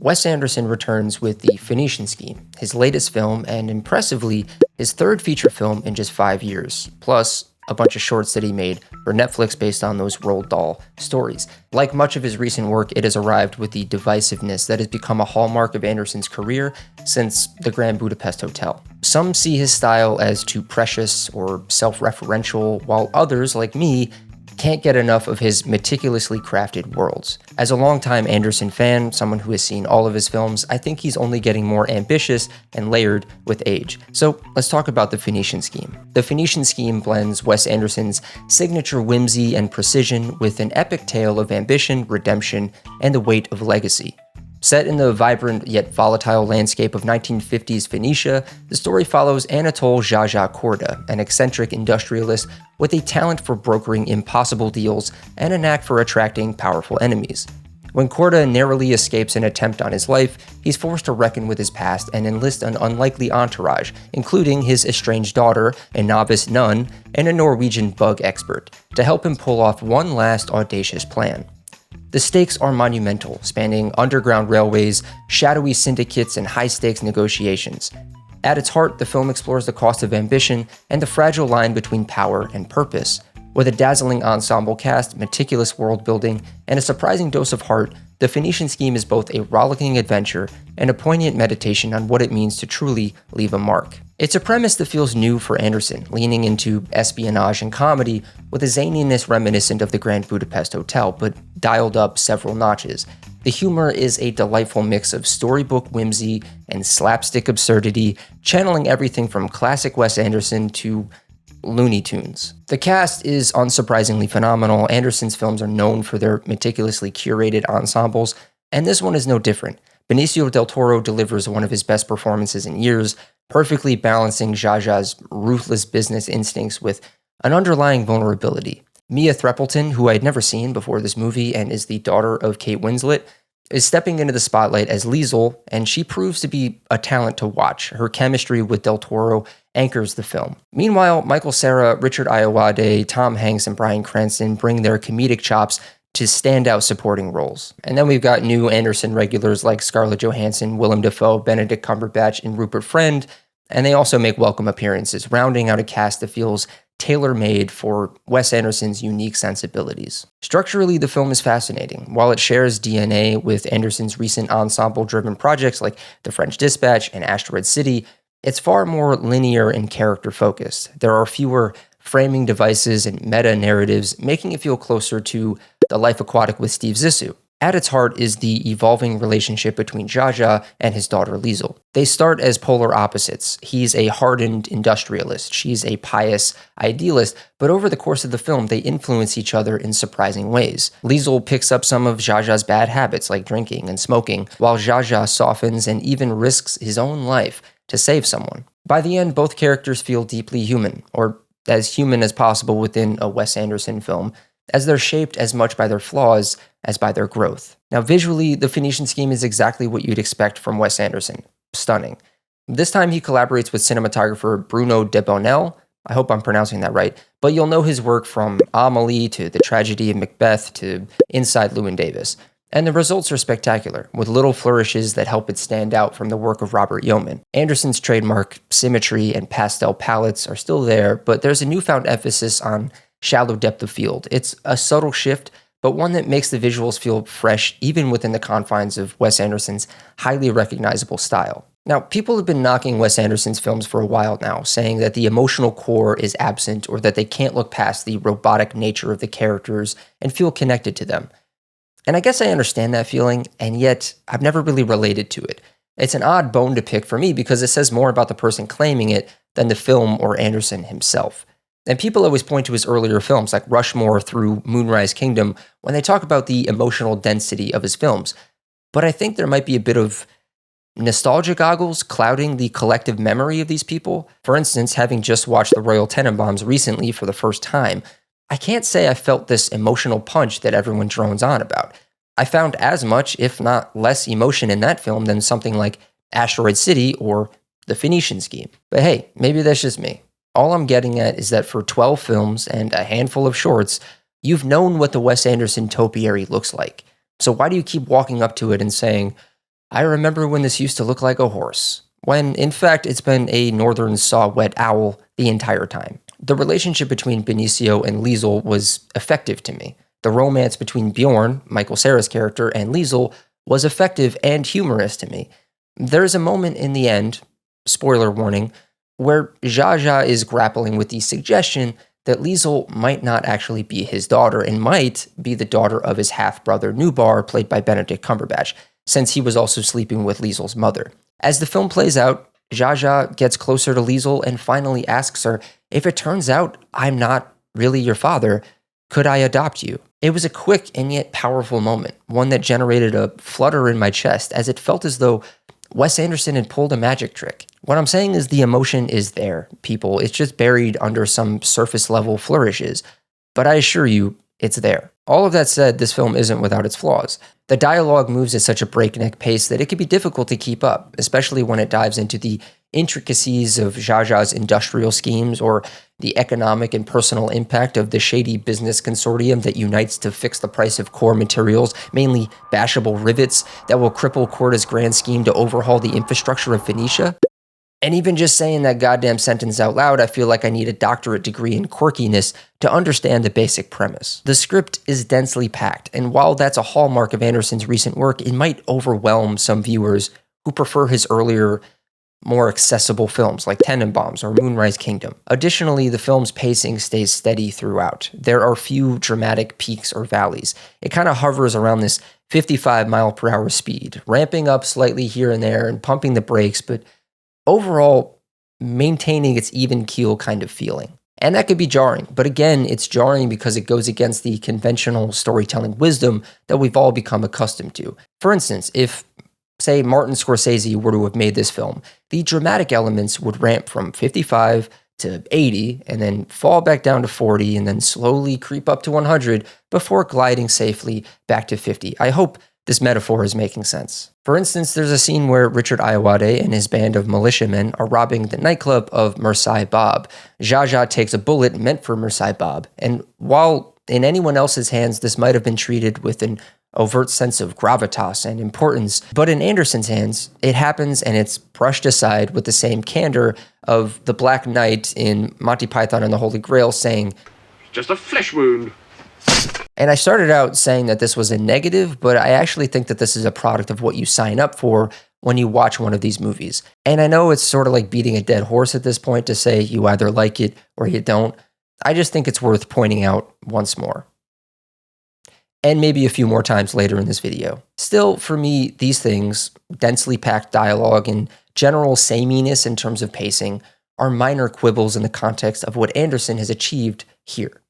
Wes Anderson returns with the Phoenician Scheme, his latest film, and impressively, his third feature film in just 5 years, plus a bunch of shorts that he made for Netflix based on those Roald Dahl stories. Like much of his recent work, it has arrived with the divisiveness that has become a hallmark of Anderson's career since The Grand Budapest Hotel. Some see his style as too precious or self-referential, while others, like me, can't get enough of his meticulously crafted worlds. As a longtime Anderson fan, someone who has seen all of his films, I think he's only getting more ambitious and layered with age. So let's talk about the Phoenician Scheme. The Phoenician Scheme blends Wes Anderson's signature whimsy and precision with an epic tale of ambition, redemption, and the weight of legacy. Set in the vibrant yet volatile landscape of 1950s Phoenicia, the story follows Anatole Jaja Korda, an eccentric industrialist with a talent for brokering impossible deals and a knack for attracting powerful enemies. When Korda narrowly escapes an attempt on his life, he's forced to reckon with his past and enlist an unlikely entourage, including his estranged daughter, a novice nun, and a Norwegian bug expert, to help him pull off one last audacious plan. The stakes are monumental, spanning underground railways, shadowy syndicates, and high-stakes negotiations. At its heart, the film explores the cost of ambition and the fragile line between power and purpose. With a dazzling ensemble cast, meticulous world-building, and a surprising dose of heart, the Phoenician Scheme is both a rollicking adventure and a poignant meditation on what it means to truly leave a mark. It's a premise that feels new for Anderson, leaning into espionage and comedy with a zaniness reminiscent of the Grand Budapest Hotel, but dialed up several notches. The humor is a delightful mix of storybook whimsy and slapstick absurdity, channeling everything from classic Wes Anderson to Looney Tunes. The cast is unsurprisingly phenomenal. Anderson's films are known for their meticulously curated ensembles, and this one is no different. Benicio del Toro delivers one of his best performances in years, perfectly balancing Jaja's ruthless business instincts with an underlying vulnerability. Mia Threapleton, who I had never seen before this movie and is the daughter of Kate Winslet, is stepping into the spotlight as Liesl, and she proves to be a talent to watch. Her chemistry with Del Toro anchors the film. Meanwhile, Michael Cera, Richard Ayoade, Tom Hanks, and Bryan Cranston bring their comedic chops to standout supporting roles. And then we've got new Anderson regulars like Scarlett Johansson, Willem Dafoe, Benedict Cumberbatch, and Rupert Friend, and they also make welcome appearances, rounding out a cast that feels tailor-made for Wes Anderson's unique sensibilities. Structurally, the film is fascinating. While it shares DNA with Anderson's recent ensemble-driven projects like The French Dispatch and Asteroid City, it's far more linear and character-focused. There are fewer framing devices and meta-narratives, making it feel closer to The Life Aquatic with Steve Zissou. At its heart is the evolving relationship between Jaja and his daughter Liesl. They start as polar opposites. He's a hardened industrialist, she's a pious idealist, but over the course of the film, they influence each other in surprising ways. Liesl picks up some of Jaja's bad habits like drinking and smoking, while Jaja softens and even risks his own life to save someone. By the end, both characters feel deeply human, or as human as possible within a Wes Anderson film, as they're shaped as much by their flaws as by their growth. Now, visually, the Phoenician Scheme is exactly what you'd expect from Wes Anderson. Stunning. This time he collaborates with cinematographer Bruno de Bonnel. I hope I'm pronouncing that right, but you'll know his work from Amelie to The Tragedy of Macbeth to Inside Llewyn Davis. And the results are spectacular, with little flourishes that help it stand out from the work of Robert Yeoman. Anderson's trademark symmetry and pastel palettes are still there, but there's a newfound emphasis on shallow depth of field. It's a subtle shift, but one that makes the visuals feel fresh even within the confines of Wes Anderson's highly recognizable style. Now, people have been knocking Wes Anderson's films for a while now, saying that the emotional core is absent or that they can't look past the robotic nature of the characters and feel connected to them. And I guess I understand that feeling, and yet I've never really related to it. It's an odd bone to pick for me because it says more about the person claiming it than the film or Anderson himself. And people always point to his earlier films like Rushmore through Moonrise Kingdom when they talk about the emotional density of his films. But I think there might be a bit of nostalgia goggles clouding the collective memory of these people. For instance, having just watched The Royal Tenenbaums recently for the first time, I can't say I felt this emotional punch that everyone drones on about. I found as much, if not less, emotion in that film than something like Asteroid City or The Phoenician Scheme. But hey, maybe that's just me. All I'm getting at is that for 12 films and a handful of shorts, you've known what the Wes Anderson topiary looks like. So why do you keep walking up to it and saying, I remember when this used to look like a horse, when in fact it's been a northern saw-whet owl the entire time. The relationship between Benicio and Liesel was effective to me. The romance between Bjorn, Michael Cera's character, and Liesel was effective and humorous to me. There's a moment in the end, spoiler warning, where Zsa is grappling with the suggestion that Liesel might not actually be his daughter and might be the daughter of his half-brother Nubar, played by Benedict Cumberbatch, since he was also sleeping with Liesel's mother. As the film plays out, Zsa gets closer to Liesel and finally asks her, if it turns out I'm not really your father, could I adopt you? It was a quick and yet powerful moment, one that generated a flutter in my chest as it felt as though Wes Anderson had pulled a magic trick. What I'm saying is the emotion is there, people. It's just buried under some surface level flourishes. But I assure you, it's there. All of that said, this film isn't without its flaws. The dialogue moves at such a breakneck pace that it can be difficult to keep up, especially when it dives into the intricacies of Zsa's industrial schemes or the economic and personal impact of the shady business consortium that unites to fix the price of core materials, mainly bashable rivets, that will cripple Corda's grand scheme to overhaul the infrastructure of Phoenicia. And even just saying that goddamn sentence out loud, I feel like I need a doctorate degree in quirkiness to understand the basic premise. The script is densely packed, and while that's a hallmark of Anderson's recent work, it might overwhelm some viewers who prefer his earlier, more accessible films like Tenenbaums or Moonrise Kingdom. Additionally, the film's pacing stays steady throughout. There are few dramatic peaks or valleys. It kind of hovers around this 55-mile-per-hour speed, ramping up slightly here and there and pumping the brakes, but overall maintaining its even keel kind of feeling. And that could be jarring, but again, it's jarring because it goes against the conventional storytelling wisdom that we've all become accustomed to. For instance, if, say, Martin Scorsese were to have made this film, the dramatic elements would ramp from 55 to 80 and then fall back down to 40 and then slowly creep up to 100 before gliding safely back to 50. I hope this metaphor is making sense. For instance, there's a scene where Richard Ayoade and his band of militiamen are robbing the nightclub of Mersai Bob. Zsa takes a bullet meant for Mersai Bob, and while in anyone else's hands this might have been treated with an overt sense of gravitas and importance, but in Anderson's hands, it happens and it's brushed aside with the same candor of the Black Knight in Monty Python and the Holy Grail saying, "Just a flesh wound." And I started out saying that this was a negative, but I actually think that this is a product of what you sign up for when you watch one of these movies. And I know it's sort of like beating a dead horse at this point to say you either like it or you don't. I just think it's worth pointing out once more. And maybe a few more times later in this video. Still, for me, these things, densely packed dialogue and general sameness in terms of pacing, are minor quibbles in the context of what Anderson has achieved here.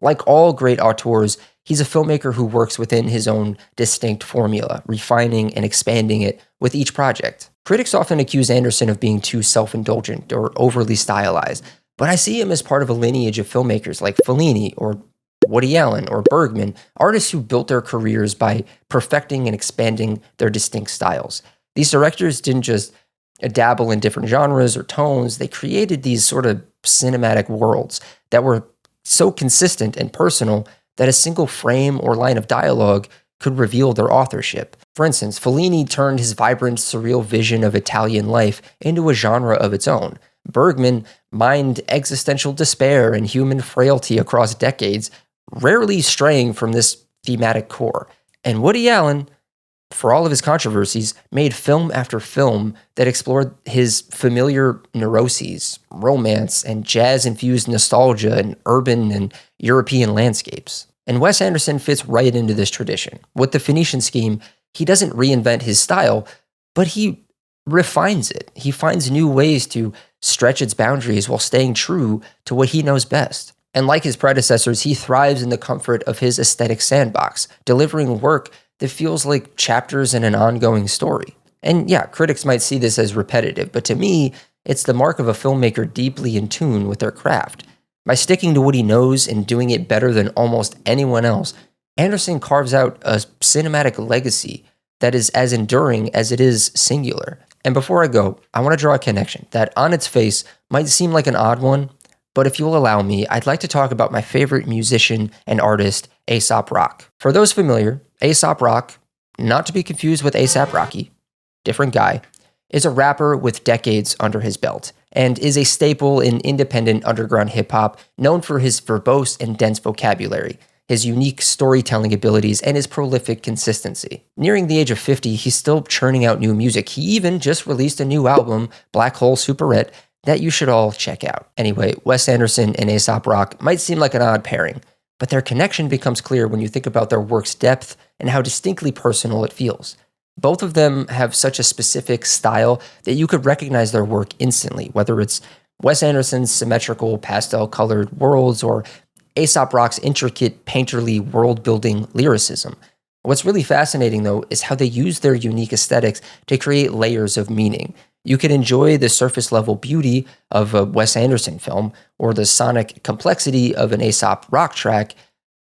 Like all great auteurs, he's a filmmaker who works within his own distinct formula, refining and expanding it with each project. Critics often accuse Anderson of being too self-indulgent or overly stylized, but I see him as part of a lineage of filmmakers like Fellini or Woody Allen or Bergman, artists who built their careers by perfecting and expanding their distinct styles. These directors didn't just dabble in different genres or tones, they created these sort of cinematic worlds that were so consistent and personal that a single frame or line of dialogue could reveal their authorship. For instance, Fellini turned his vibrant, surreal vision of Italian life into a genre of its own. Bergman mined existential despair and human frailty across decades, rarely straying from this thematic core. And Woody Allen, for all of his controversies, made film after film that explored his familiar neuroses, romance, and jazz-infused nostalgia in urban and European landscapes. And Wes Anderson fits right into this tradition. With the Phoenician Scheme, he doesn't reinvent his style, but he refines it. He finds new ways to stretch its boundaries while staying true to what he knows best. And like his predecessors, he thrives in the comfort of his aesthetic sandbox, delivering work that feels like chapters in an ongoing story. And yeah, critics might see this as repetitive, but to me, it's the mark of a filmmaker deeply in tune with their craft. By sticking to what he knows and doing it better than almost anyone else, Anderson carves out a cinematic legacy that is as enduring as it is singular. And before I go, I want to draw a connection that on its face might seem like an odd one, but if you'll allow me, I'd like to talk about my favorite musician and artist, A$AP Rock. For those familiar, A$AP Rock, not to be confused with A$AP Rocky, different guy, is a rapper with decades under his belt and is a staple in independent underground hip-hop, known for his verbose and dense vocabulary, his unique storytelling abilities, and his prolific consistency. Nearing the age of 50, he's still churning out new music. He even just released a new album, Black Hole Superette, that you should all check out. Anyway, Wes Anderson and Aesop Rock might seem like an odd pairing, but their connection becomes clear when you think about their work's depth and how distinctly personal it feels. Both of them have such a specific style that you could recognize their work instantly, whether it's Wes Anderson's symmetrical pastel-colored worlds or Aesop Rock's intricate, painterly world-building lyricism. What's really fascinating, though, is how they use their unique aesthetics to create layers of meaning. You can enjoy the surface-level beauty of a Wes Anderson film or the sonic complexity of an Aesop Rock track,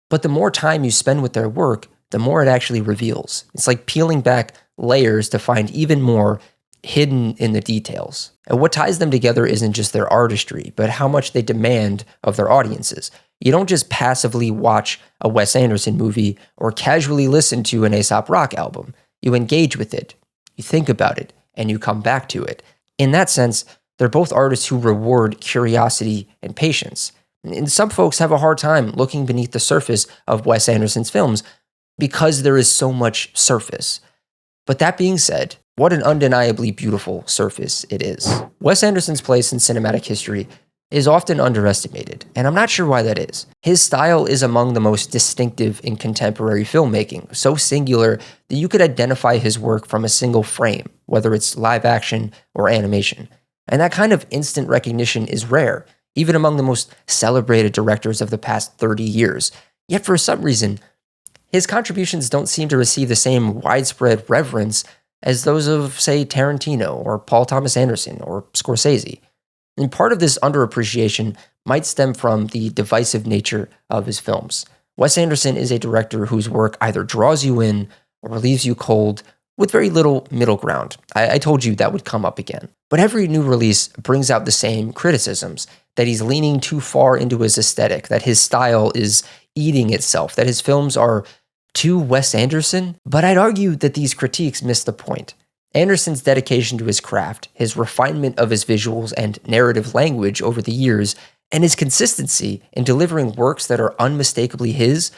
but the more time you spend with their work, the more it actually reveals. It's like peeling back layers to find even more hidden in the details. And what ties them together isn't just their artistry, but how much they demand of their audiences. You don't just passively watch a Wes Anderson movie or casually listen to an Aesop Rock album. You engage with it, you think about it, and you come back to it. In that sense, they're both artists who reward curiosity and patience. And some folks have a hard time looking beneath the surface of Wes Anderson's films because there is so much surface. But that being said, what an undeniably beautiful surface it is. Wes Anderson's place in cinematic history is often underestimated, and I'm not sure why that is. His style is among the most distinctive in contemporary filmmaking, so singular that you could identify his work from a single frame, whether it's live action or animation. And that kind of instant recognition is rare, even among the most celebrated directors of the past 30 years. Yet for some reason, his contributions don't seem to receive the same widespread reverence as those of, say, Tarantino or Paul Thomas Anderson or Scorsese. And part of this underappreciation might stem from the divisive nature of his films. Wes Anderson is a director whose work either draws you in or leaves you cold with very little middle ground. I told you that would come up again. But every new release brings out the same criticisms, that he's leaning too far into his aesthetic, that his style is eating itself, that his films are too Wes Anderson. But I'd argue that these critiques miss the point. Anderson's dedication to his craft, his refinement of his visuals and narrative language over the years, and his consistency in delivering works that are unmistakably his,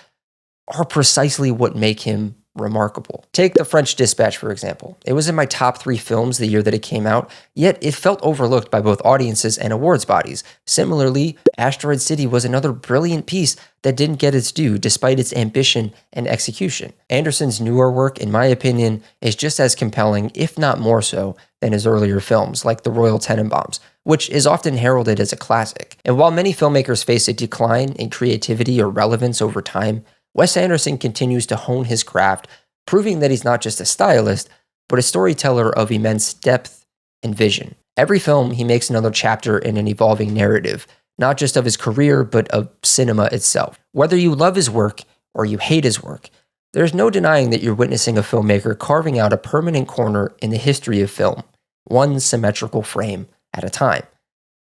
are precisely what make him remarkable. Take The French Dispatch, for example. It was in my top 3 films the year that it came out, yet it felt overlooked by both audiences and awards bodies. Similarly, Asteroid City was another brilliant piece that didn't get its due despite its ambition and execution. Anderson's newer work, in my opinion, is just as compelling, if not more so, than his earlier films, like The Royal Tenenbaums, which is often heralded as a classic. And while many filmmakers face a decline in creativity or relevance over time, Wes Anderson continues to hone his craft, proving that he's not just a stylist, but a storyteller of immense depth and vision. Every film, he makes another chapter in an evolving narrative, not just of his career, but of cinema itself. Whether you love his work or you hate his work, there's no denying that you're witnessing a filmmaker carving out a permanent corner in the history of film, one symmetrical frame at a time.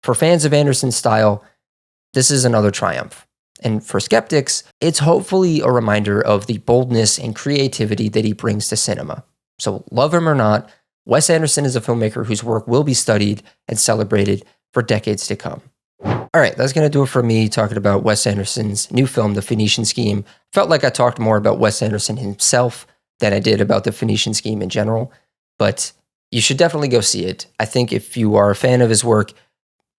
For fans of Anderson's style, this is another triumph. And for skeptics, it's hopefully a reminder of the boldness and creativity that he brings to cinema. So love him or not, Wes Anderson is a filmmaker whose work will be studied and celebrated for decades to come. All right, that's going to do it for me talking about Wes Anderson's new film, The Phoenician Scheme. Felt like I talked more about Wes Anderson himself than I did about The Phoenician Scheme in general, but you should definitely go see it. I think if you are a fan of his work,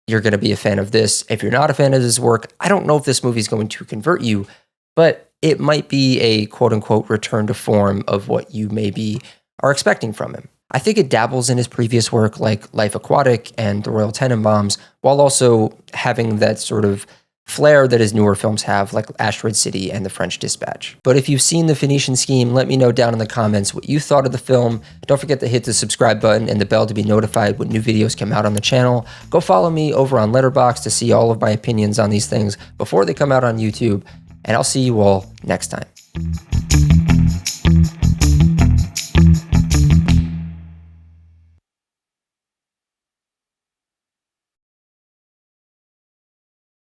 you're going to be a fan of this. If you're not a fan of his work, I don't know if this movie is going to convert you, but it might be a quote-unquote return to form of what you maybe are expecting from him. I think it dabbles in his previous work like Life Aquatic and The Royal Tenenbaums, while also having that sort of flair that his newer films have, like Asteroid City and The French Dispatch. But if you've seen The Phoenician Scheme, let me know down in the comments what you thought of the film. Don't forget to hit the subscribe button and the bell to be notified when new videos come out on the channel. Go follow me over on Letterboxd to see all of my opinions on these things before they come out on YouTube, and I'll see you all next time.